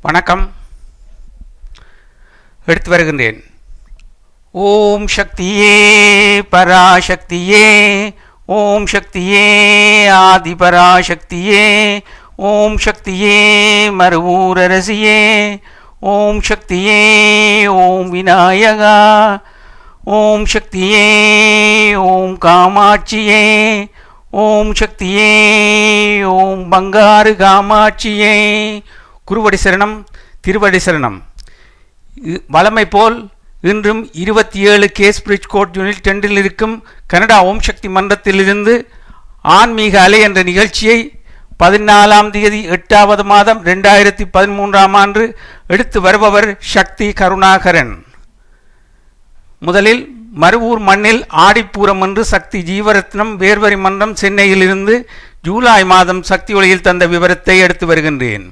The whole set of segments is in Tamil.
வணக்கம். எடுத்து வருகின்றேன். ஓம் சக்தியே பராசக்தியே, ஓம் சக்தியே ஆதிபராசக்தியே, ஓம் சக்தியே மருவூரரசியே, ஓம் சக்தியே ஓம் விநாயகா, ஓம் சக்தியே ஓம் காமாட்சியே, ஓம் சக்தியே ஓம் பங்காரு காமாட்சியே. குருவடி சரணம், திருவடி சரணம். வழமை போல் இன்றும் 27 கேஸ்பிரிட்ஜ் கோர்ட் யூனிட் 2 இருக்கும் கனடா ஓம் சக்தி மன்றத்திலிருந்து ஆன்மீக அலை என்ற நிகழ்ச்சியை 14ஆம் தேதி 8வது மாதம் 2013ஆம் ஆண்டு எடுத்து வருபவர் சக்தி கருணாகரன். முதலில் மருவூர் மண்ணில் ஆடிப்பூரம் என்று சக்தி ஜீவரத்னம் வேர்வரி மன்றம் சென்னையிலிருந்து ஜூலை மாதம் சக்தி ஒளியில் தந்த விவரத்தை எடுத்து வருகின்றேன்.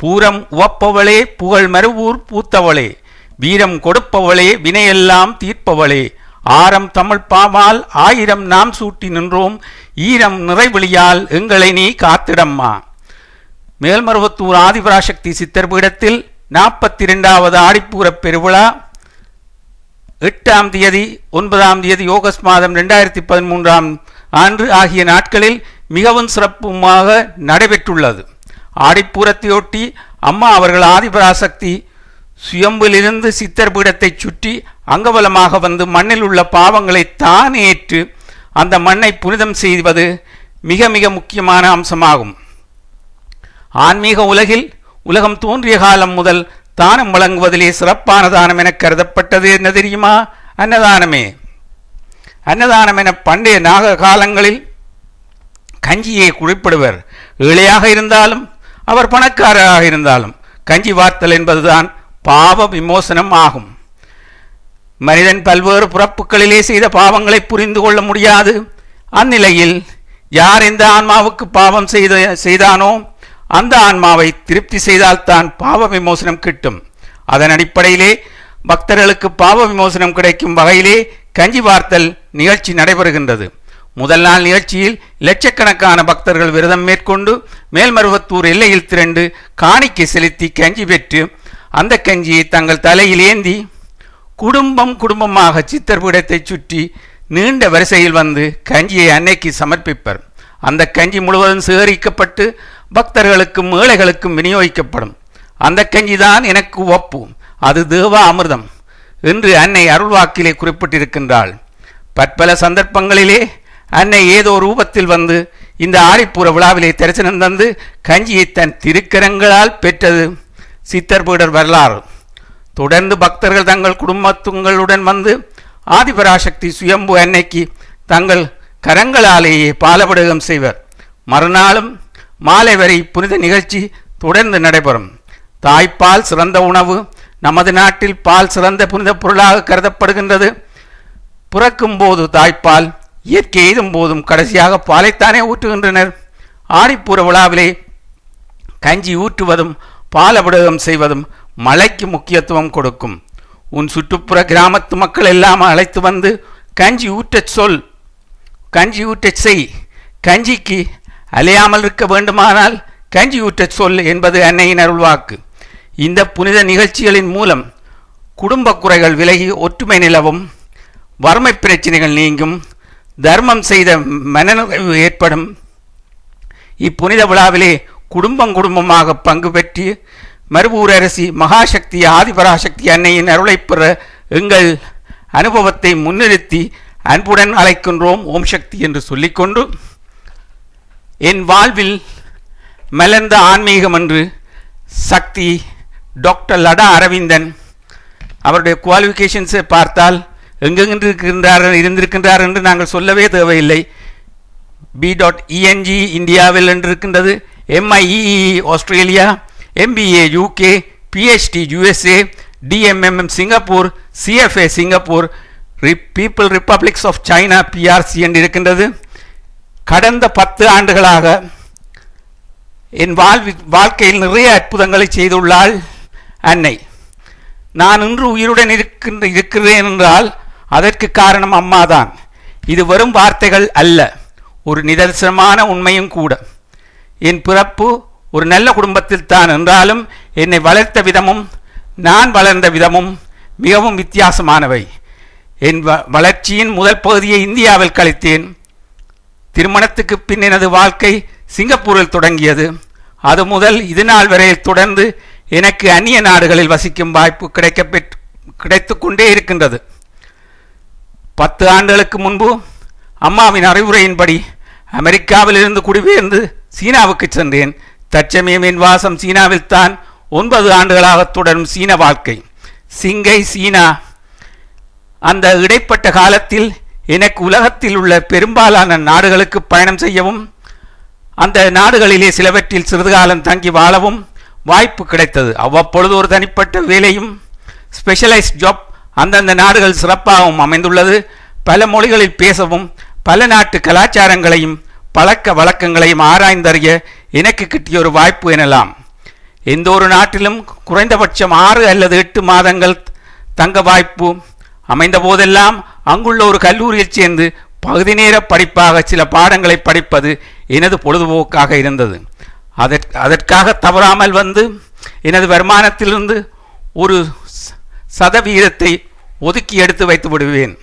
பூரம் உவப்பவளே, புகழ் மருவூர் பூத்தவளே, வீரம் கொடுப்பவளே, வினையெல்லாம் தீர்ப்பவளே, ஆரம் தமிழ் பாமால் 1000 நாம் சூட்டி நின்றோம், ஈரம் நிறைவெளியால் எங்களை நீ காத்திடம்மா. மேல்மருவத்தூர் ஆதிபராசக்தி சித்தர் பீடத்தில் 42வது ஆடிப்பூர பெருவிழா 8ஆம் தேதி 9ஆம் தேதி ஆகஸ்ட் மாதம் 2013ஆம் ஆண்டு ஆகிய நாட்களில் மிகவும் சிறப்புமாக நடைபெற்றுள்ளது. ஆடிப்பூரத்தையொட்டி அம்மா அவர்கள் ஆதிபராசக்தி சுயம்பிலிருந்து சித்தர் பீடத்தை சுற்றி அங்கவலமாக வந்து மண்ணில் உள்ள பாவங்களை தான் ஏற்று அந்த மண்ணை புனிதம் செய்வது மிக மிக முக்கியமான அம்சமாகும். ஆன்மீக உலகில் உலகம் தோன்றிய காலம் முதல் தானம் வழங்குவதிலே சிறப்பான தானம் என கருதப்பட்டது என்ன தெரியுமா? அன்னதானமே. அன்னதானம் என பண்டைய நாக காலங்களில் கஞ்சியை குறிப்பிடுவர். ஏழையாக இருந்தாலும் அவர் பணக்காரராக இருந்தாலும் கஞ்சி வார்த்தல் என்பதுதான் பாவ விமோசனம் ஆகும். மனிதன் பல்வேறு பிறப்புகளிலே செய்த பாவங்களை புரிந்து கொள்ள முடியாது. அந்நிலையில் யார் இந்த ஆன்மாவுக்கு பாவம் செய்தானோ அந்த ஆன்மாவை திருப்தி செய்தால்தான் பாவ விமோசனம் கிட்டும். அதன் அடிப்படையிலே பக்தர்களுக்கு பாவ விமோசனம் கிடைக்கும் வகையிலே கஞ்சி வார்த்தல் நிகழ்ச்சி நடைபெறுகின்றது. முதல் நாள் நிகழ்ச்சியில் லட்சக்கணக்கான பக்தர்கள் விரதம் மேற்கொண்டு மேல்மருவத்தூர் எல்லையில் திரண்டு காணிக்கை செலுத்தி கஞ்சி பெற்று அந்த கஞ்சியை தங்கள் தலையில் ஏந்தி குடும்பமாக சித்தர் பீடத்தை சுற்றி நீண்ட வரிசையில் வந்து கஞ்சியை அன்னைக்கு சமர்ப்பிப்பர். அந்த கஞ்சி முழுவதும் சேகரிக்கப்பட்டு பக்தர்களுக்கும் ஏழைகளுக்கும் விநியோகிக்கப்படும். அந்த கஞ்சி தான் எனக்கு ஒப்பு, அது தேவ அமிர்தம் என்று அன்னை அருள்வாக்கிலே குறிப்பிட்டிருக்கின்றாள். பற்பல சந்தர்ப்பங்களிலே அன்னை ஏதோ ரூபத்தில் வந்து இந்த ஆடிப்பூர விழாவிலே தரிசனம் தந்து கஞ்சியை தன் திருக்கரங்களால் பெற்றது சித்தர் பீடர் வரலாறு. தொடர்ந்து பக்தர்கள் தங்கள் குடும்பத்துங்களுடன் வந்து ஆதிபராசக்தி சுயம்பு அன்னைக்கு தங்கள் கரங்களாலேயே பாலபடகம் செய்வர். மறுநாளும் மாலை வரை புனித நிகழ்ச்சி தொடர்ந்து நடைபெறும். தாய்ப்பால் சிறந்த உணவு. நமது நாட்டில் பால் சிறந்த புனித பொருளாக கருதப்படுகின்றது. பிறக்கும் போது தாய்ப்பால், இயற்கை எய்தும் போதும் கடைசியாக பாலைத்தானே ஊற்றுகின்றனர். ஆடிப்பூர விழாவிலே கஞ்சி ஊற்றுவதும் பாலபிடகம் செய்வதும் மழைக்கு முக்கியத்துவம் கொடுக்கும். உன் சுற்றுப்புற கிராமத்து மக்கள் எல்லாம் அழைத்து வந்து கஞ்சி ஊற்றச் சொல், கஞ்சி ஊற்றச் செய். கஞ்சிக்கு அலையாமல் இருக்க வேண்டுமானால் கஞ்சி ஊற்றச் சொல் என்பது அன்னையின் அருள்வாக்கு. இந்த புனித நிகழ்ச்சிகளின் மூலம் குடும்ப குறைகள் விலகி ஒற்றுமை நிலவும், வறுமை பிரச்சனைகள் நீங்கும், தர்மம் செய்த மனநிறைவு ஏற்படும். இப்புனித விழாவிலே குடும்பமாக பங்கு பெற்று மருவூரரசி மகாசக்தி ஆதிபராசக்தி அன்னையின் அருளை பெற எங்கள் அனுபவத்தை முன்னிறுத்தி அன்புடன் அழைக்கின்றோம் ஓம் சக்தி என்று சொல்லிக்கொண்டு, என் வாழ்வில் மலர்ந்த ஆன்மீகம் என்று சக்தி டாக்டர் லடா அரவிந்தன் அவருடைய குவாலிஃபிகேஷன்ஸை பார்த்தால் எங்கெங்கு இருந்திருக்கின்றார் என்று நாங்கள் சொல்லவே தேவையில்லை. B.ENG இந்தியாவில் என்று இருக்கின்றது, MIEE Australia, MBA UK, PhD USA, DMM Singapore, CFA Singapore, people republics of China PRC என்று இருக்கின்றது. கடந்த 10 ஆண்டுகளாக என் வாழ்க்கையில் நிறைய அற்புதங்களை செய்துள்ளாள் அன்னை. நான் இன்று உயிருடன் இருக்கிறேன் என்றால் அதற்கு காரணம் அம்மாதான். இது வெறும் வார்த்தைகள் அல்ல, ஒரு நிதர்சனமான உண்மையும் கூட. என் பிறப்பு ஒரு நல்ல குடும்பத்தில் தான் என்றாலும் என்னை வளர்த்த விதமும் நான் வளர்ந்த விதமும் மிகவும் வித்தியாசமானவை. என் வளர்ச்சியின் முதல் பகுதியை இந்தியாவில் கழித்தேன். திருமணத்துக்கு பின் எனது வாழ்க்கை சிங்கப்பூரில் தொடங்கியது. அது முதல் இது நாள் வரையில் தொடர்ந்து எனக்கு அந்நிய நாடுகளில் வசிக்கும் வாய்ப்பு கிடைத்து கொண்டே இருக்கின்றது. 10 ஆண்டுகளுக்கு முன்பு அம்மாவின் அறிவுரையின்படி அமெரிக்காவில் இருந்து குடிபெயர்ந்து சீனாவுக்கு சென்றேன். தற்சமயம் என் வாசம் சீனாவில் தான் 9 ஆண்டுகளாக தொடரும் சீன வாழ்க்கை. சிங்கை சீனா. அந்த இடைப்பட்ட காலத்தில் எனக்கு உலகத்தில் உள்ள பெரும்பாலான நாடுகளுக்கு பயணம் செய்யவும் அந்த நாடுகளிலே சிலவற்றில் சிறிது காலம் தங்கி வாழவும் வாய்ப்பு கிடைத்தது. அவ்வப்பொழுது ஒரு தனிப்பட்ட வேலையும் ஸ்பெஷலைஸ்ட் ஜாப் அந்தந்த நாடுகள் சிறப்பாகவும் அமைந்துள்ளது. பல மொழிகளில் பேசவும் பல நாட்டு கலாச்சாரங்களையும் பழக்க வழக்கங்களையும் ஆராய்ந்தறிய எனக்கு கிட்டிய ஒரு வாய்ப்பு எனலாம். எந்த ஒரு நாட்டிலும் குறைந்தபட்சம் 6 அல்லது 8 மாதங்கள் தங்க வாய்ப்பு அமைந்த போதெல்லாம் அங்குள்ள ஒரு கல்லூரியில் சேர்ந்து பகுதி நேர படிப்பாக சில பாடங்களை படிப்பது எனது பொழுதுபோக்காக இருந்தது. அதற்காக தவறாமல் வந்து எனது வருமானத்திலிருந்து ஒரு சதவீதத்தை ஒதுக்கி எடுத்து வைத்து விடுவேன்.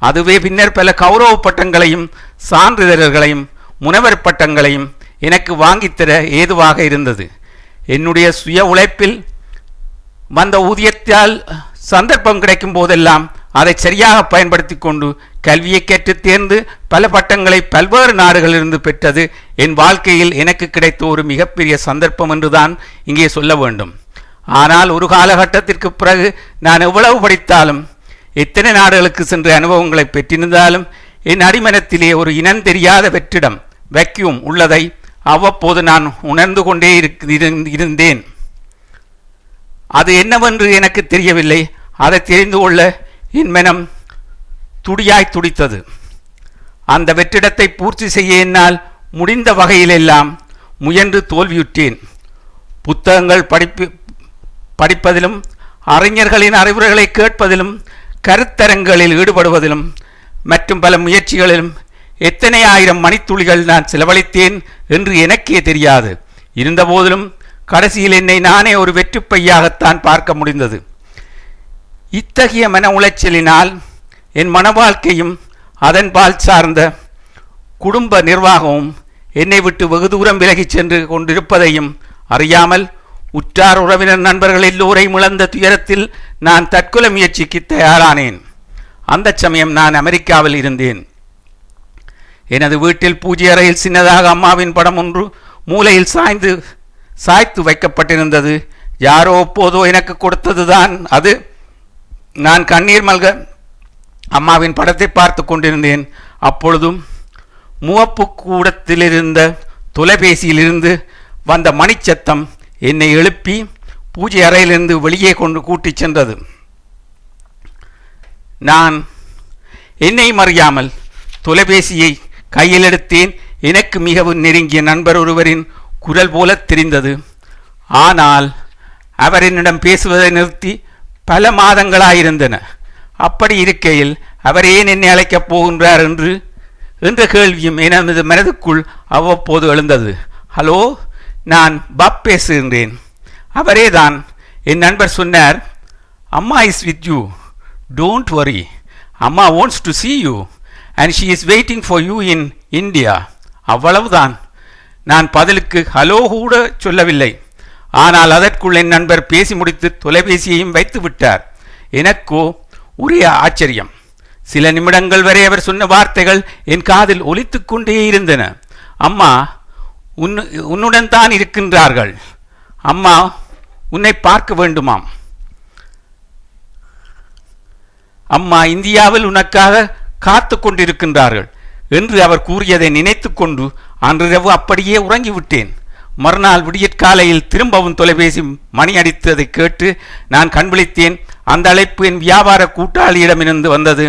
அதுவே பின்னர் பல கௌரவ பட்டங்களையும் சான்றிதழ்களையும் முனைவர் பட்டங்களையும் எனக்கு வாங்கித்தர ஏதுவாக இருந்தது. என்னுடைய சுய உழைப்பில் வந்த ஊதியத்தால் சந்தர்ப்பம் கிடைக்கும் போதெல்லாம் அதை சரியாக பயன்படுத்தி கொண்டு கல்வியை கற்று தேர்ந்து பல பட்டங்களை பல்வேறு நாடுகளிலிருந்து பெற்றது என் வாழ்க்கையில் எனக்கு கிடைத்த ஒரு மிகப்பெரிய சந்தர்ப்பம் என்றுதான் இங்கே சொல்ல வேண்டும். ஆனால் ஒரு காலகட்டத்திற்கு பிறகு நான் எவ்வளவு படித்தாலும் எத்தனை நாடுகளுக்கு சென்று அனுபவங்களை பெற்றிருந்தாலும் என் அடிமனத்திலே ஒரு இனம் தெரியாத வெற்றிடம் வேக்யூம் உள்ளதை அவ்வப்போது நான் உணர்ந்து கொண்டே இருந்தேன். அது என்னவென்று எனக்கு தெரியவில்லை. அதை தெரிந்து கொள்ள என் மனம் துடியாய் துடித்தது. அந்த வெற்றிடத்தை பூர்த்தி செய்ய என்னால் முடிந்த வகையிலெல்லாம் முயன்று தோல்வியுற்றேன். புத்தகங்கள் படிப்பதிலும் அறிஞர்களின் அறிவுரைகளை கேட்பதிலும் கருத்தரங்களில் ஈடுபடுவதிலும் மற்றும் பல முயற்சிகளிலும் எத்தனை ஆயிரம் மணித்துளிகள் நான் செலவழித்தேன் என்று எனக்கே தெரியாது. இருந்தபோதிலும் கடைசியில் என்னை நானே ஒரு வெற்றுப்பையாகத்தான் பார்க்க முடிந்தது. இத்தகைய மன உளைச்சலினால் என் மன வாழ்க்கையும் அதன்பால் சார்ந்த குடும்ப நிர்வாகமும் என்னை விட்டு வெகு தூரம் விலகிச் சென்று கொண்டிருப்பதையும் அறியாமல் உற்றார் உறவினர் நண்பர்கள் எல்லோரையும் இழந்த துயரத்தில் நான் தற்கொலை முயற்சிக்கு தயாரானேன். அந்த சமயம் நான் அமெரிக்காவில் இருந்தேன். எனது வீட்டில் பூஜை அறையில் சின்னதாக அம்மாவின் படம் ஒன்று மூலையில் சாய்த்து வைக்கப்பட்டிருந்தது. யாரோ எப்போதோ எனக்கு கொடுத்ததுதான் அது. நான் கண்ணீர் மல்க அம்மாவின் படத்தை பார்த்து கொண்டிருந்தேன். அப்பொழுதும் முகப்பு கூடத்திலிருந்த தொலைபேசியிலிருந்து வந்த மணிச்சத்தம் என்னை எழுப்பி பூஜை அறையிலிருந்து வெளியே கொண்டு கூட்டிச் சென்றது. நான் என்னை அறியாமல் தொலைபேசியை கையில் எடுத்தேன். எனக்கு மிகவும் நெருங்கிய நண்பர் ஒருவரின் குரல் போல தெரிந்தது. ஆனால் அவர் என்னிடம் பேசுவதை நிறுத்தி பல மாதங்களாயிருந்தன. அப்படி இருக்கையில் அவர் ஏன் என்னை அழைக்கப் போகின்றார் என்ற கேள்வியும் எனது மனதுக்குள் அவ்வப்போது எழுந்தது. ஹலோ, நான் பாப் பேசுகின்றேன். அவரே தான். என் நண்பர் சொன்னார், அம்மா is with you, don't worry, அம்மா wants to see you and she is waiting for you in India. அவ்வளவுதான். நான் பதிலுக்கு ஹலோ கூட சொல்லவில்லை. ஆனால் அதற்குள் என் நண்பர் பேசி முடித்து தொலைபேசியையும் வைத்து விட்டார். எனக்கோ ஒரே ஆச்சரியம். சில நிமிடங்கள் வரை அவர் சொன்ன வார்த்தைகள் என் காதில் ஒலித்துக் கொண்டே இருந்தன. அம்மா உன்னுடன் தான் இருக்கின்றார்கள். அம்மா உன்னை பார்க்க வேண்டுமாம். அம்மா இந்தியாவில் உனக்காக காத்து கொண்டிருக்கின்றார்கள் என்று அவர் கூறியதை நினைத்து கொண்டு அன்றிரவு அப்படியே உறங்கிவிட்டேன். மறுநாள் விடியற்காலையில் திரும்பவும் தொலைபேசி மணி அடித்ததை கேட்டு நான் கண்விழித்தேன். அந்த அழைப்பு என் வியாபார கூட்டாளியிடமிருந்து வந்தது.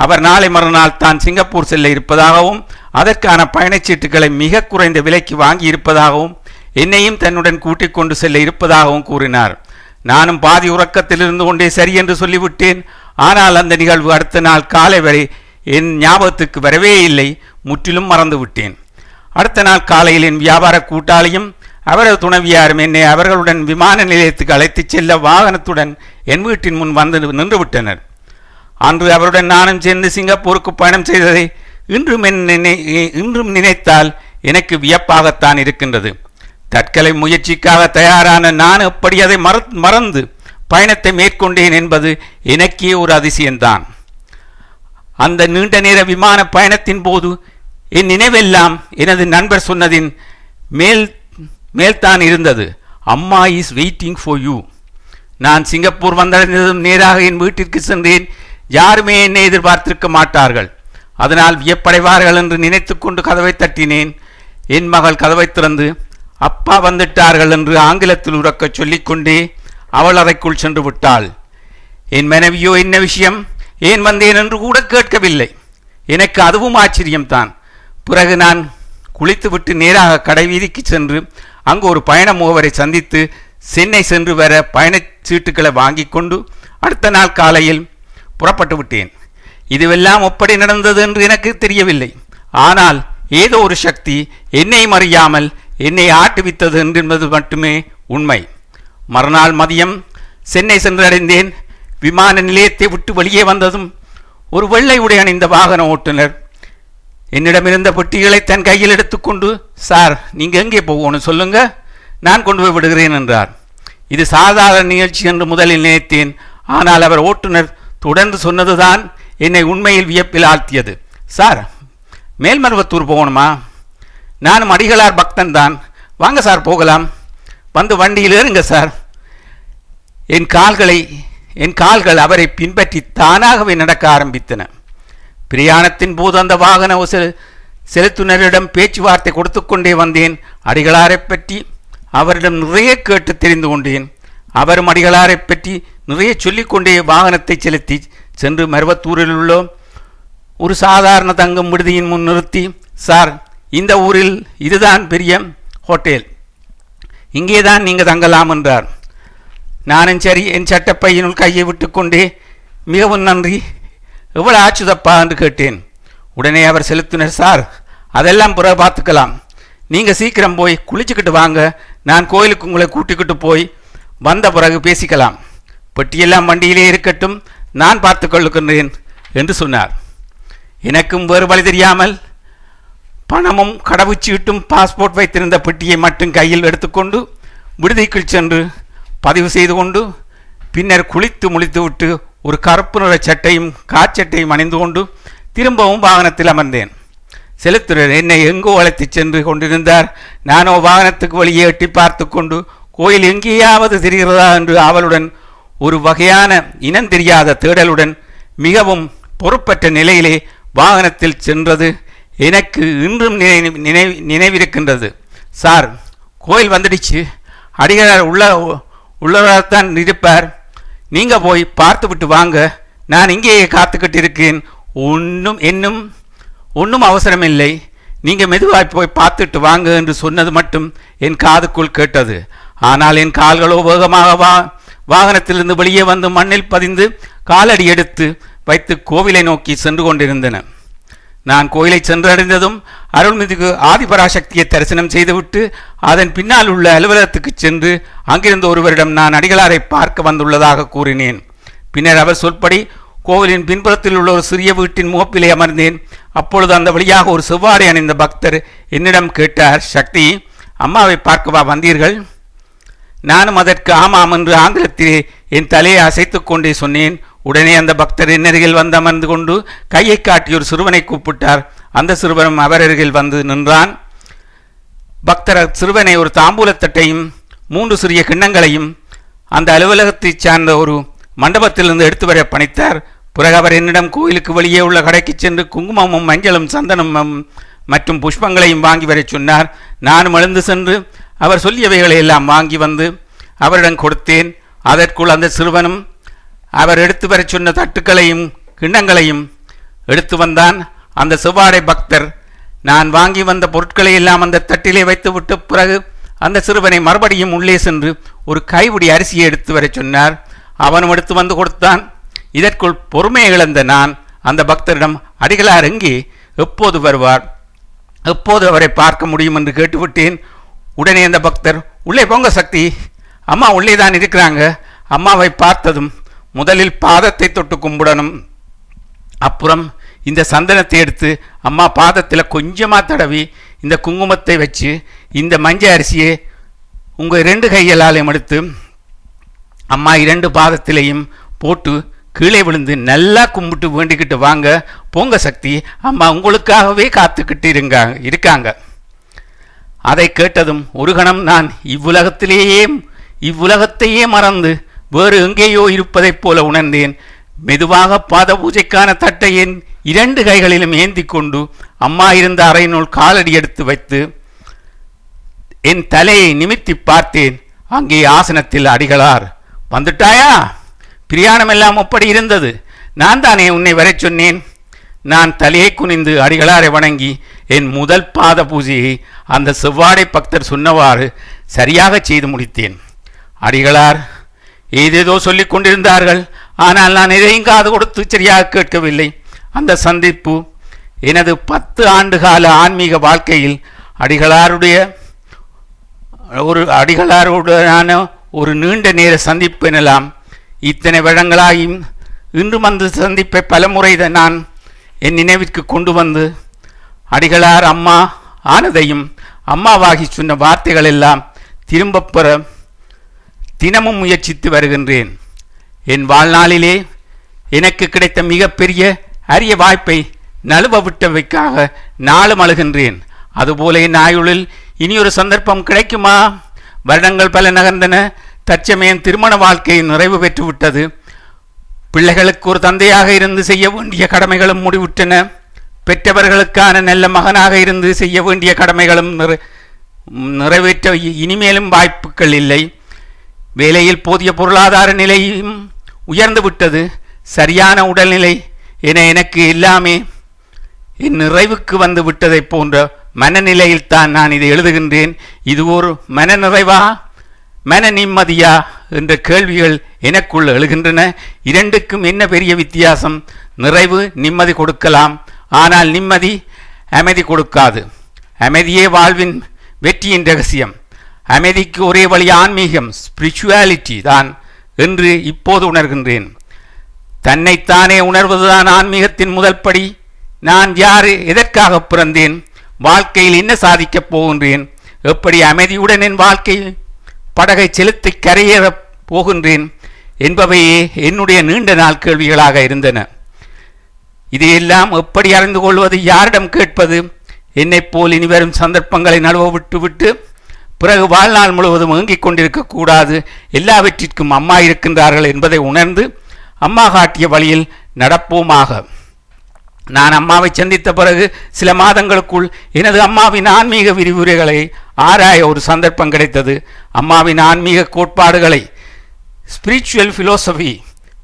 அவர் நாளை மறுநாள் தான் சிங்கப்பூர் செல்ல இருப்பதாகவும் அதற்கான பயணச்சீட்டுகளை மிக குறைந்த விலைக்கு வாங்கி இருப்பதாகவும் என்னையும் தன்னுடன் கூட்டிக் கொண்டு செல்ல இருப்பதாகவும் கூறினார். நானும் பாதி உறக்கத்தில் இருந்து கொண்டே சரி என்று சொல்லிவிட்டேன். ஆனால் அந்த நிகழ்வு அடுத்த நாள் காலை வரை என் ஞாபகத்துக்கு வரவே இல்லை. முற்றிலும் மறந்து விட்டேன். அடுத்த நாள் காலையில் என் வியாபார கூட்டாளியும் அவரது துணைவியாரும் என்னை அவர்களுடன் விமான நிலையத்துக்கு அழைத்துச் செல்ல வாகனத்துடன் என் வீட்டின் முன் வந்து நின்றுவிட்டனர். அன்று அவருடன் நானும் சேர்ந்து சிங்கப்பூருக்கு பயணம் செய்ததை இன்றும் நினைத்தால் எனக்கு வியப்பாகத்தான் இருக்கின்றது. தற்கொலை முயற்சிக்காக தயாரான நான் எப்படி அதை மறந்து பயணத்தை மேற்கொண்டேன் என்பது எனக்கே ஒரு அதிசயம்தான். அந்த நீண்ட நேர விமான பயணத்தின் போது என் நினைவெல்லாம் எனது நண்பர் சொன்னதின் மேல்தான் இருந்தது. அம்மா இஸ் வெயிட்டிங் ஃபார் யூ. நான் சிங்கப்பூர் வந்தடைந்ததும் நேராக என் வீட்டிற்கு சென்றேன். யாருமே என்னை எதிர்பார்த்திருக்க மாட்டார்கள், அதனால் வியப்படைவார்கள் என்று நினைத்து கொண்டு கதவை தட்டினேன். என் மகள் கதவை திறந்து அப்பா வந்துட்டார்கள் என்று ஆங்கிலத்தில் உறக்கச் சொல்லிக்கொண்டே அவள் அறைக்குள் சென்று விட்டாள். என் மனைவியோ என்ன விஷயம், ஏன் வந்தேன் என்று கூட கேட்கவில்லை. எனக்கு அதுவும் ஆச்சரியம்தான். பிறகு நான் குளித்துவிட்டு நேராக கடை வீதிக்கு சென்று அங்கு ஒரு பயண முகவரை சந்தித்து சென்னை சென்று வர பயணச் சீட்டுக்களை வாங்கி கொண்டு அடுத்த நாள் காலையில் புறப்பட்டு விட்டேன். இதுவெல்லாம் எப்படி நடந்தது என்று எனக்கு தெரியவில்லை. ஆனால் ஏதோ ஒரு சக்தி என்னை அறியாமல் என்னை ஆட்டுவித்தது என்பது மட்டுமே உண்மை. மறுநாள் மதியம் சென்னை சென்றடைந்தேன். விமான நிலையத்தை விட்டு வெளியே வந்ததும் ஒரு வெள்ளை உடை அணிந்த வாகன ஓட்டுநர் என்னிடமிருந்த பெட்டிகளை தன் கையில் எடுத்துக்கொண்டு, சார், நீங்கள் எங்கே போகணும் சொல்லுங்க, நான் கொண்டு போய் விடுகிறேன் என்றார். இது சாதாரண நிகழ்ச்சி என்று முதலில் நினைத்தேன். ஆனால் அவர் ஓட்டுநர் தொடர்ந்து சொன்னதுதான் என்னை உண்மையில் வியப்பில் ஆழ்த்தியது. சார், மேல்மருவத்தூர் போகணுமா? நானும் அடிகளார் பக்தன் தான், வாங்க சார் போகலாம், வந்து வண்டியில் ஏறுங்க சார். என் கால்கள் அவரை பின்பற்றி தானாகவே நடக்க ஆரம்பித்தன. பிரயாணத்தின் போது அந்த வாகன செலுத்துனரிடம் பேச்சுவார்த்தை கொடுத்து கொண்டே வந்தேன். அடிகளாரை பற்றி அவரிடம் நிறைய கேட்டு தெரிந்து கொண்டேன். அவரும் அடிகளாரை பற்றி நிறைய சொல்லிக்கொண்டே வாகனத்தை செலுத்தி சென்று மருவத்தூரில் உள்ள ஒரு சாதாரண தங்கும் விடுதியின் முன் நிறுத்தி, சார், இந்த ஊரில் இதுதான் பெரிய ஹோட்டல், இங்கேதான் நீங்கள் தங்கலாம் என்றார். நானும் சரி, என் சட்டப்பையினுள் கையை விட்டு கொண்டே, மிகவும் நன்றி, எவ்வளோ ஆச்சுதப்பா என்று கேட்டேன். உடனே அவர் செலுத்தினர், சார், அதெல்லாம் பிறகு பார்த்துக்கலாம், நீங்கள் சீக்கிரம் போய் குளிச்சுக்கிட்டு வாங்க, நான் கோயிலுக்கு உங்களை கூட்டிக்கிட்டு போய் வந்த பிறகு பேசிக்கலாம், பெட்டியெல்லாம் வண்டியிலே இருக்கட்டும், நான் பார்த்து கொள்ளுகின்றேன் என்று சொன்னார். எனக்கும் வேறு வழி தெரியாமல் பணமும் கடவுச்சீட்டும் பாஸ்போர்ட் வைத்திருந்த பெட்டியை மட்டும் கையில் எடுத்துக்கொண்டு விடுதிக்குள் சென்று பதிவு செய்து கொண்டு பின்னர் குளித்து முழித்துவிட்டு ஒரு கருப்பு நிற சட்டையும் காச்சட்டையும் அணிந்து கொண்டு திரும்பவும் வாகனத்தில் அமர்ந்தேன். செலுத்துனர் என்னை எங்கோ அழைத்து சென்று கொண்டிருந்தார். நானோ வாகனத்துக்கு வழியே எட்டி பார்த்து கொண்டு கோயில் எங்கேயாவது தெரிகிறதா என்று அவளுடன் ஒரு வகையான இனம் தெரியாத தேடலுடன் மிகவும் பொறுப்பற்ற நிலையிலே வாகனத்தில் சென்றது எனக்கு இன்றும் நினைவிருக்கின்றது. சார், கோயில் வந்துடுச்சு, அடிகளார் உள்ளவராகத்தான் இருப்பார், நீங்கள் போய் பார்த்து விட்டு வாங்க, நான் இங்கேயே காத்துக்கிட்டு இருக்கேன், ஒன்றும் அவசரமில்லை, நீங்கள் மெதுவாக போய் பார்த்துட்டு வாங்க என்று சொன்னது மட்டும் என் காதுக்குள் கேட்டது. ஆனால் என் கால்களோ வேகமாக வாகனத்திலிருந்து வெளியே வந்து மண்ணில் பதிந்து காலடி எடுத்து வைத்து கோவிலை நோக்கி சென்று கொண்டிருந்தன. நான் கோயிலை சென்றடைந்ததும் அருள்மிகு ஆதிபராசக்தியை தரிசனம் செய்துவிட்டு அதன் பின்னால் உள்ள அலுவலகத்துக்கு சென்று அங்கிருந்த ஒருவரிடம் நான் அடிகளாரை பார்க்க வந்துள்ளதாக கூறினேன். பின்னர் அவர் சொல்படி கோவிலின் பின்புறத்தில் உள்ள ஒரு சிறிய வீட்டின் முகப்பிலே அமர்ந்தேன். அப்பொழுது அந்த வழியாக ஒரு செவ்வாடை அணிந்த பக்தர் என்னிடம் கேட்டார், சக்தி, அம்மாவை பார்க்கவா வந்தீர்கள்? நானும் அதற்கு ஆமாம் என்று ஆங்கிலத்திலே என் தலையை அசைத்து கொண்டே சொன்னேன். உடனே அந்த பக்தர் என்னருகில் வந்து அமர்ந்து கொண்டு கையை காட்டி ஒரு சிறுவனை கூப்பிட்டார். அந்த சிறுவனும் அவர் அருகில் வந்து நின்றான். பக்தர் சிறுவனை ஒரு தாம்பூலத்தட்டையும் 3 சிறிய கிண்ணங்களையும் அந்த அலுவலகத்தை சார்ந்த ஒரு மண்டபத்திலிருந்து எடுத்து வர பணித்தார். பிறகு அவர் என்னிடம் கோயிலுக்கு வெளியே உள்ள கடைக்கு சென்று குங்குமமும் மஞ்சளும் சந்தனமும் மற்றும் புஷ்பங்களையும் வாங்கி வர சொன்னார். நானும் எழுந்து சென்று அவர் சொல்லியவைகளை எல்லாம் வாங்கி வந்து அவரிடம் கொடுத்தேன். அதற்குள் அந்த சிறுவனும் அவர் எடுத்து வர சொன்ன தட்டுக்களையும் கிண்ணங்களையும் எடுத்து வந்தான். அந்த செவ்வாடை பக்தர் நான் வாங்கி வந்த பொருட்களை எல்லாம் அந்த தட்டிலே வைத்துவிட்டு பிறகு அந்த சிறுவனை மறுபடியும் உள்ளே சென்று ஒரு கைப்பிடி அரிசியை எடுத்து வர சொன்னார். அவனும் எடுத்து வந்து கொடுத்தான். இதற்குள் பொறுமையை இழந்த நான் அந்த பக்தரிடம், அடிகளார் எங்கே, எப்போது வருவார், எப்போது அவரை பார்க்க முடியும் என்று கேட்டுவிட்டேன். உடனே அந்த பக்தர், உள்ளே போங்க சக்தி, அம்மா உள்ளே தான் இருக்கிறாங்க. அம்மாவை பார்த்ததும் முதலில் பாதத்தை தொட்டு கும்பிடணும். அப்புறம் இந்த சந்தனத்தை எடுத்து அம்மா பாதத்தில் கொஞ்சமாக தடவி இந்த குங்குமத்தை வச்சு இந்த மஞ்சள் அரிசியை உங்கள் 2 கைகளாலையும் எடுத்து அம்மா 2 பாதத்திலையும் போட்டு கீழே விழுந்து நல்லா கும்பிட்டு வேண்டிக்கிட்டு வாங்க. போங்க சக்தி, அம்மா உங்களுக்காகவே காத்துக்கிட்டு இருக்காங்க. அதை கேட்டதும் ஒரு கணம் நான் இவ்வுலகத்தையே மறந்து வேறு எங்கேயோ இருப்பதைப் போல உணர்ந்தேன். மெதுவாக பாத பூஜைக்கான தட்டை என் 2 கைகளிலும் ஏந்தி கொண்டு அம்மா இருந்த அறையினுள் காலடி எடுத்து வைத்து என் தலையை நிமித்தி பார்த்தேன். அங்கே ஆசனத்தில் அடிகளார். வந்துட்டாயா? பிரியாணம் எல்லாம் அப்படி இருந்தது. நான் தானே உன்னை வர சொன்னேன். நான் தலையை குனிந்து அடிகளாரை வணங்கி என் முதல் பாத பூஜையை அந்த செவ்வாடை பக்தர் சொன்னவாறு சரியாக செய்து முடித்தேன். அடிகளார் ஏதேதோ சொல்லிக் கொண்டிருந்தார்கள். ஆனால் நான் எதையும் காது கொடுத்து சரியாக கேட்கவில்லை. அந்த சந்திப்பு எனது 10 ஆண்டுகால ஆன்மீக வாழ்க்கையில் அடிகளாருடனான ஒரு நீண்ட நேர சந்திப்பு எனலாம். இத்தனை வருடங்களாயும் இன்றும் அந்த சந்திப்பை பலமுறை நான் என் நினைவிற்கு கொண்டு வந்து அடிகளார் அம்மா ஆனதையும் அம்மாவாகி சொன்ன வார்த்தைகள் எல்லாம் திரும்பப் பெற தினமும் முயற்சித்து வருகின்றேன். என் வாழ்நாளிலே எனக்கு கிடைத்த மிகப்பெரிய அரிய வாய்ப்பை நழுவ விட்டவைக்காக நாளும் அழுகின்றேன். அதுபோல என் ஆயுளில் இனியொரு சந்தர்ப்பம் கிடைக்குமா? வருடங்கள் பல நகர்ந்தன. தற்சமயம் திருமண வாழ்க்கை நிறைவு பெற்றுவிட்டது. பிள்ளைகளுக்கு ஒரு தந்தையாக இருந்து செய்ய வேண்டிய கடமைகளும் முடிவுற்றன. பெற்றவர்களுக்கான நல்ல மகனாக இருந்து செய்ய வேண்டிய கடமைகளும் நிறைவேற்ற இனிமேலும் வாய்ப்புகள் இல்லை. வேலையில் போதிய பொருளாதார நிலையும் உயர்ந்து விட்டது. சரியான உடல்நிலை என எனக்கு எல்லாமே என் நிறைவுக்கு வந்து விட்டதை போன்ற மனநிலையில் தான் நான் இதை எழுதுகின்றேன். இது ஒரு மன நிறைவா, மன நிம்மதியா என்ற கேள்விகள் எனக்குள் எழுகின்றன. இரண்டுக்கும் என்ன பெரிய வித்தியாசம்? நிறைவு நிம்மதி கொடுக்கலாம், ஆனால் நிம்மதி அமைதி கொடுக்காது. அமைதியே வாழ்வின் வெற்றியின் ரகசியம். அமைதிக்கு ஒரே வழி ஆன்மீகம், ஸ்பிரிச்சுவாலிட்டி தான் என்று இப்போது உணர்கின்றேன். தன்னைத்தானே உணர்வதுதான் ஆன்மீகத்தின் முதல் படி. நான் யார், எதற்காக பிறந்தேன், வாழ்க்கையில் என்ன சாதிக்கப் போகின்றேன், எப்படி அமைதியுடன் என் வாழ்க்கை படகை செலுத்தி கரையேறப் போகின்றேன் என்பவையே என்னுடைய நீண்ட நாள் கேள்விகளாக இருந்தன. இதையெல்லாம் எப்படி அறிந்து கொள்வது, யாரிடம் கேட்பது? என்னைப் போல் இனிவரும் சந்தர்ப்பங்களை நழுவ விட்டு பிறகு வாழ்நாள் முழுவதும் ஏங்கிக் கொண்டிருக்க கூடாது. எல்லாவற்றிற்கும் அம்மா இருக்கின்றார்கள் என்பதை உணர்ந்து அம்மா காட்டிய வழியில் நடப்போமாக. நான் அம்மாவை சந்தித்த பிறகு சில மாதங்களுக்குள் எனது அம்மாவின் ஆன்மீக விரிவுரைகளை ஆராய ஒரு சந்தர்ப்பம் கிடைத்தது. அம்மாவின் ஆன்மீக கோட்பாடுகளை, ஸ்பிரிச்சுவல் பிலோசபி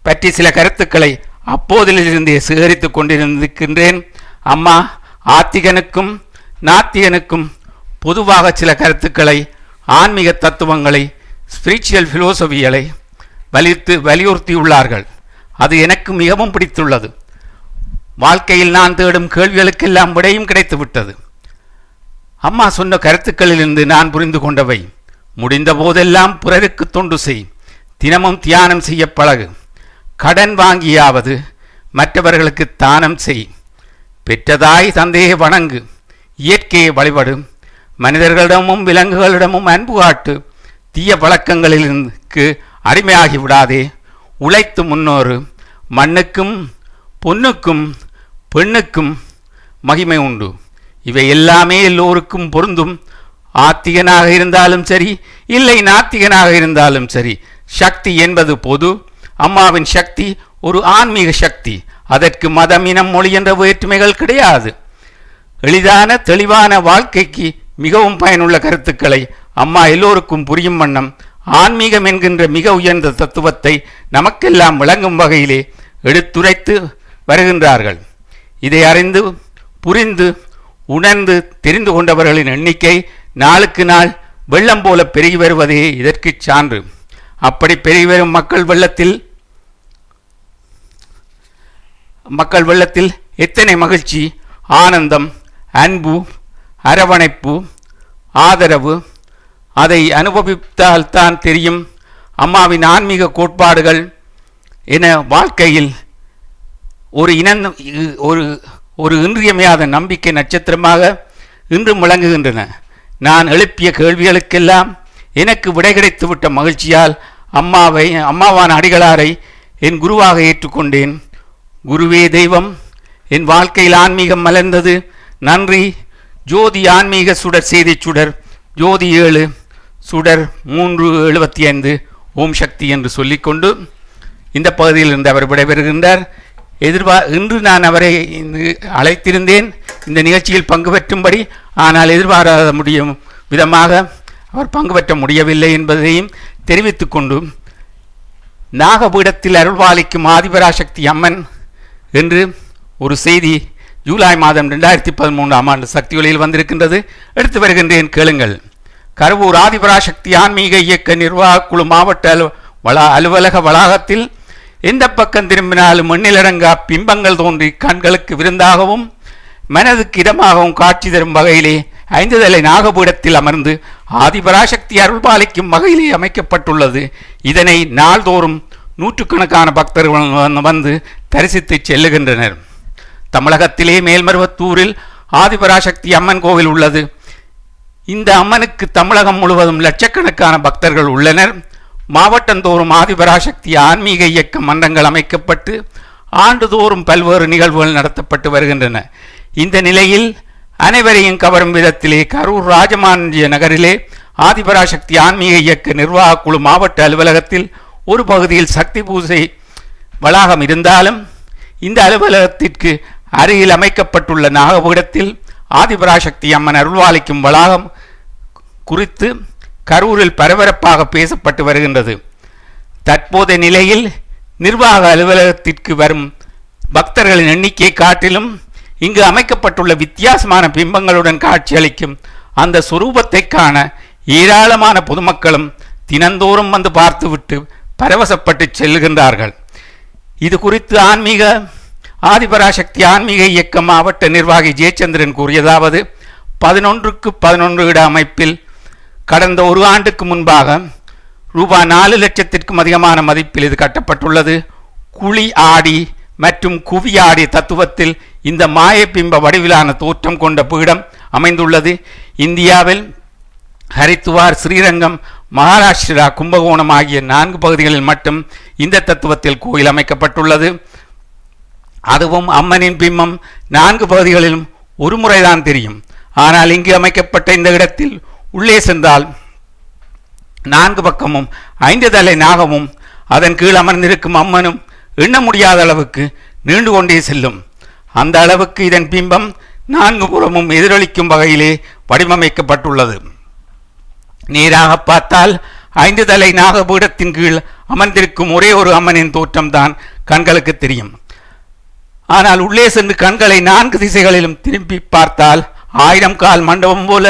பற்றி சில கருத்துக்களை அப்போதிலிருந்தே சேகரித்து கொண்டிருக்கின்றேன். அம்மா ஆத்திகனுக்கும் நாத்திகனுக்கும் பொதுவாக சில கருத்துக்களை, ஆன்மீக தத்துவங்களை, ஸ்பிரிச்சுவல் பிலோசபிகளை வலியுறுத்தியுள்ளார்கள். அது எனக்கு மிகவும் பிடித்துள்ளது. வாழ்க்கையில் நான் தேடும் கேள்விகளுக்கெல்லாம் விடையும் கிடைத்துவிட்டது. அம்மா சொன்ன கருத்துக்களிலிருந்து நான் புரிந்து கொண்டவை: முடிந்த போதெல்லாம் பிறருக்கு தொண்டு செய், தினமும் தியானம் செய்ய பழகு, கடன் வாங்கியாவது மற்றவர்களுக்கு தானம் செய், பெற்றதாய் தந்தையை வணங்கு, இயற்கையை வழிபடு, மனிதர்களிடமும் விலங்குகளிடமும் அன்பு காட்டு, தீய பழக்கங்களிலிருந்து அடிமையாகி விடாதே, உழைத்து முன்னோரு, மண்ணுக்கும் பொன்னுக்கும் பெண்ணுக்கும் மகிமை உண்டு. இவை எல்லாமே எல்லோருக்கும் பொருந்தும். ஆத்திகனாக இருந்தாலும் சரி, இல்லை நாத்திகனாக இருந்தாலும் சரி, சக்தி என்பது பொது. அம்மாவின் சக்தி ஒரு ஆன்மீக சக்தி. அதற்கு மதம், இனம், மொழி என்ற வேற்றுமைகள் கிடையாது. எளிதான தெளிவான வாழ்க்கைக்கு மிகவும் பயனுள்ள கருத்துக்களை அம்மா எல்லோருக்கும் புரியும் வண்ணம் ஆன்மீகம் என்கின்ற மிக உயர்ந்த தத்துவத்தை நமக்கெல்லாம் விளங்கும் வகையிலே எடுத்துரைத்து வருகின்றார்கள். இதை அறிந்து புரிந்து உணர்ந்து தெரிந்து கொண்டவர்களின் எண்ணிக்கை நாளுக்கு நாள் வெள்ளம் போல பெருகி வருவதே இதற்கு சான்று. அப்படி பெருகி வரும் மக்கள் வெள்ளத்தில் எத்தனை மகிழ்ச்சி, ஆனந்தம், அன்பு, அரவணைப்பு, ஆதரவு, அதை அனுபவித்தால்தான் தெரியும். அம்மாவின் ஆன்மீக கோட்பாடுகள் என வாழ்க்கையில் ஒரு இன்றியமையாத நம்பிக்கை நட்சத்திரமாக இன்று முழங்குகின்றன. நான் எழுப்பிய கேள்விகளுக்கெல்லாம் எனக்கு விடை கிடைத்துவிட்ட மகிழ்ச்சியால் அம்மாவான அடிகளாரை என் குருவாக ஏற்றுக்கொண்டேன். குருவே தெய்வம். என் வாழ்க்கையில் ஆன்மீகம் மலர்ந்தது. நன்றி. ஜோதி ஆன்மீக சுடர் செய்தி சுடர் ஜோதி 7 சுடர் 375 ஓம் சக்தி என்று சொல்லிக்கொண்டு இந்த பகுதியில் இருந்து அவர் விடைபெறுகின்றார். இன்று நான் அவரை அழைத்திருந்தேன் இந்த நிகழ்ச்சியில் பங்கு பெற்றும்படி. ஆனால் எதிர்பாராத முடியும் விதமாக அவர் பங்கு பெற்ற முடியவில்லை என்பதையும் தெரிவித்துக் கொண்டு, நாகபீடத்தில் அருள்பாலிக்கும் ஆதிபராசக்தி அம்மன் என்று ஒரு செய்தி ஜூலை மாதம் 2013ஆம் ஆண்டு சக்தி ஒளியில் வந்திருக்கின்றது. எடுத்து வருகின்றேன், கேளுங்கள். கருவூர் ஆதிபராசக்தி ஆன்மீக இயக்க நிர்வாக குழு மாவட்ட அலுவலக வளாகத்தில் எந்த பக்கம் திரும்பினாலும் எண்ணிலடங்கா பிம்பங்கள் தோன்றி கண்களுக்கு விருந்தாகவும் மனதுக்கு இடமாகவும் காட்சி தரும் வகையிலே 5 தலை நாகபீடத்தில் அமர்ந்து ஆதிபராசக்தி அருள்பாலிக்கும் வகையிலே அமைக்கப்பட்டுள்ளது. இதனை நாள்தோறும் நூற்றுக்கணக்கான பக்தர்கள் வந்து தரிசித்து செல்லுகின்றனர். தமிழகத்திலே மேல்மருவத்தூரில் ஆதிபராசக்தி அம்மன் கோவில் உள்ளது. இந்த அம்மனுக்கு தமிழகம் முழுவதும் லட்சக்கணக்கான பக்தர்கள் உள்ளனர். மாவட்டந்தோறும் ஆதிபராசக்தி ஆன்மீக இயக்க மன்றங்கள் அமைக்கப்பட்டு ஆண்டுதோறும் பல்வேறு நிகழ்வுகள் நடத்தப்பட்டு வருகின்றன. இந்த நிலையில் அனைவரையும் கவரும் விதத்திலே கரூர் ராஜமான்ய நகரிலே ஆதிபராசக்தி ஆன்மீக இயக்க நிர்வாக குழு மாவட்ட அலுவலகத்தில் ஒரு பகுதியில் சக்தி பூஜை வளாகம் இருந்தாலும் இந்த அலுவலகத்திற்கு அருகில் அமைக்கப்பட்டுள்ள நாகபீடத்தில் ஆதிபராசக்தி அம்மன் அருள்வாளிக்கும் வளாகம் குறித்து கரூரில் பரபரப்பாக பேசப்பட்டு வருகின்றது. தற்போதைய நிலையில் நிர்வாக அலுவலகத்திற்கு வரும் பக்தர்களின் எண்ணிக்கை காட்டிலும் இங்கு அமைக்கப்பட்டுள்ள வித்தியாசமான பிம்பங்களுடன் காட்சியளிக்கும் அந்த சுரூபத்தை காண ஏராளமான பொதுமக்களும் தினந்தோறும் வந்து பார்த்துவிட்டு பரவசப்பட்டு செல்கின்றார்கள். இது குறித்து ஆதிபராசக்தி ஆன்மீக இயக்க மாவட்ட நிர்வாகி ஜெயச்சந்திரன் கூறியதாவது: 11க்கு 11 இட அமைப்பில் கடந்த ஒரு ஆண்டுக்கு முன்பாக ரூபாய் 4 லட்சத்திற்கும் அதிகமான மதிப்பில் இது கட்டப்பட்டுள்ளது. குழி ஆடி மற்றும் குவி ஆடி தத்துவத்தில் இந்த மாயப்பிம்ப வடிவிலான தோற்றம் கொண்ட பீடம் அமைந்துள்ளது. இந்தியாவில் ஹரித்துவார், ஸ்ரீரங்கம், மகாராஷ்டிரா, கும்பகோணம் ஆகிய 4 பகுதிகளில் மட்டும் இந்த தத்துவத்தில் கோயில் அமைக்கப்பட்டுள்ளது. அதுவும் அம்மனின் பிம்பம் 4 பகுதிகளிலும் ஒரு முறைதான் தெரியும். ஆனால் இங்கு அமைக்கப்பட்ட இந்த இடத்தில் உள்ளே சென்றால் 4 பக்கமும் 5 தலை நாகமும் அதன் கீழ் அமர்ந்திருக்கும் அம்மனும் எண்ண முடியாத அளவுக்கு நீண்டு கொண்டே செல்லும். அந்த அளவுக்கு இதன் பிம்பம் 4 புறமும் எதிரொலிக்கும் வகையிலே வடிவமைக்கப்பட்டுள்ளது. நேராக பார்த்தால் 5 தலை நாகபீடத்தின் கீழ் அமர்ந்திருக்கும் ஒரே ஒரு அம்மனின் தோற்றம்தான் கண்களுக்கு தெரியும். ஆனால் உள்ளே சென்று கண்களை 4 திசைகளிலும் திரும்பி பார்த்தால் 1000 கால் மண்டபம் போல,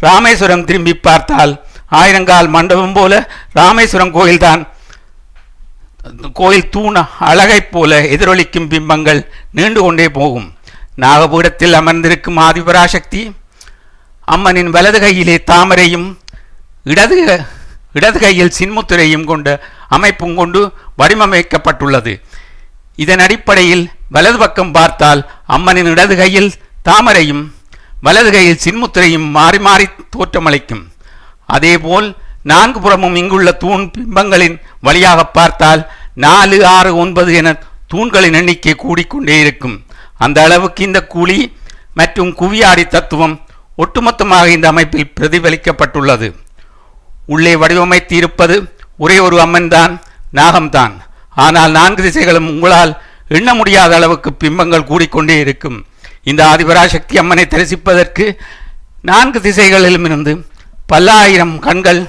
ராமேஸ்வரம் திரும்பி பார்த்தால் 1000 கால் மண்டபம் போல ராமேஸ்வரம் கோயில் தூண் அழகை போல எதிரொலிக்கும் பிம்பங்கள் நீண்டு கொண்டே போகும். நாகபீடத்தில் அமர்ந்திருக்கும் ஆதிபராசக்தி அம்மனின் வலது கையிலே தாமரையும் இடது கையில் சின்முத்திரையும் கொண்ட அமைப்பும் கொண்டு வடிவமைக்கப்பட்டுள்ளது. இதன் அடிப்படையில் வலது பக்கம் பார்த்தால் அம்மனின் இடது கையில் தாமரையும் வலது கையில் சின்முத்திரையும் மாறி மாறி தோற்றமளிக்கும். அதேபோல் 4 புறமும் இங்குள்ள தூண் பிம்பங்களின் வழியாக பார்த்தால் 4, 6, 9 என தூண்களின் எண்ணிக்கை கூடிக்கொண்டே இருக்கும். அந்த அளவுக்கு இந்த குழி மற்றும் குவியாடி தத்துவம் ஒட்டுமொத்தமாக இந்த அமைப்பில் பிரதிபலிக்கப்பட்டுள்ளது. உள்ளே வடிவமைத்து இருப்பது ஒரே ஒரு அம்மன் தான், நாகம்தான். ஆனால் 4 திசைகளும் உங்களால் எண்ண முடியாத அளவுக்கு பிம்பங்கள் கூடிக்கொண்டே இருக்கும். இந்த ஆதிபராசக்தி அம்மனை தரிசிப்பதற்கு 4 திசைகளிலும் இருந்து பல்லாயிரம் கண்கள்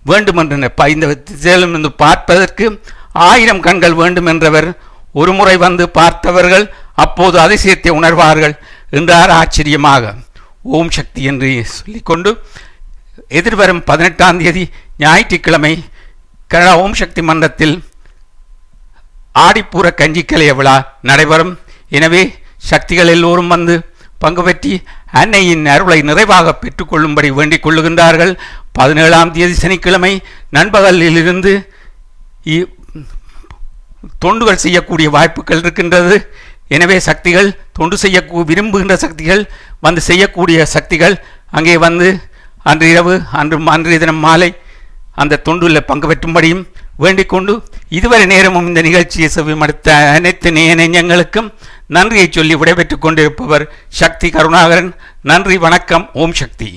வேண்டுமென்றனர். இந்த திசையிலிருந்து பார்ப்பதற்கு 1000 கண்கள் வேண்டுமென்றவர் ஒரு முறை வந்து பார்த்தவர்கள் அப்போது அதிசயத்தை உணர்வார்கள் என்றார் ஆச்சரியமாக. ஓம் சக்தி என்று சொல்லிக்கொண்டு எதிர்வரும் 18ஆம் தேதி ஞாயிற்றுக்கிழமை கனடா ஓம் சக்தி மன்றத்தில் ஆடிப்பூர கஞ்சிக்கலைய விழா நடைபெறும். எனவே சக்திகள் எல்லோரும் வந்து பங்கு பெற்றி அன்னையின் அருளை நிறைவாக பெற்றுக்கொள்ளும்படி வேண்டிக் கொள்ளுகின்றார்கள். 17ஆம் தேதி சனிக்கிழமை நண்பகலிலிருந்து தொண்டுகள் செய்யக்கூடிய வாய்ப்புகள் இருக்கின்றது. எனவே சக்திகள் தொண்டு செய்ய விரும்புகின்ற சக்திகள் வந்து செய்யக்கூடிய சக்திகள் அங்கே வந்து அன்று இரவு அன்றைய தினம் மாலை அந்த தொண்டில் பங்கு பெற்றும்படியும் வேண்டிக் கொண்டு இதுவரை நேரமும் இந்த நிகழ்ச்சியை செவிமடுத்த அனைத்து நெஞ்சங்களுக்கும் நன்றியை சொல்லி விடைபெற்றுக் கொண்டிருப்பவர் சக்தி கருணாகரன். நன்றி, வணக்கம். ஓம் சக்தி.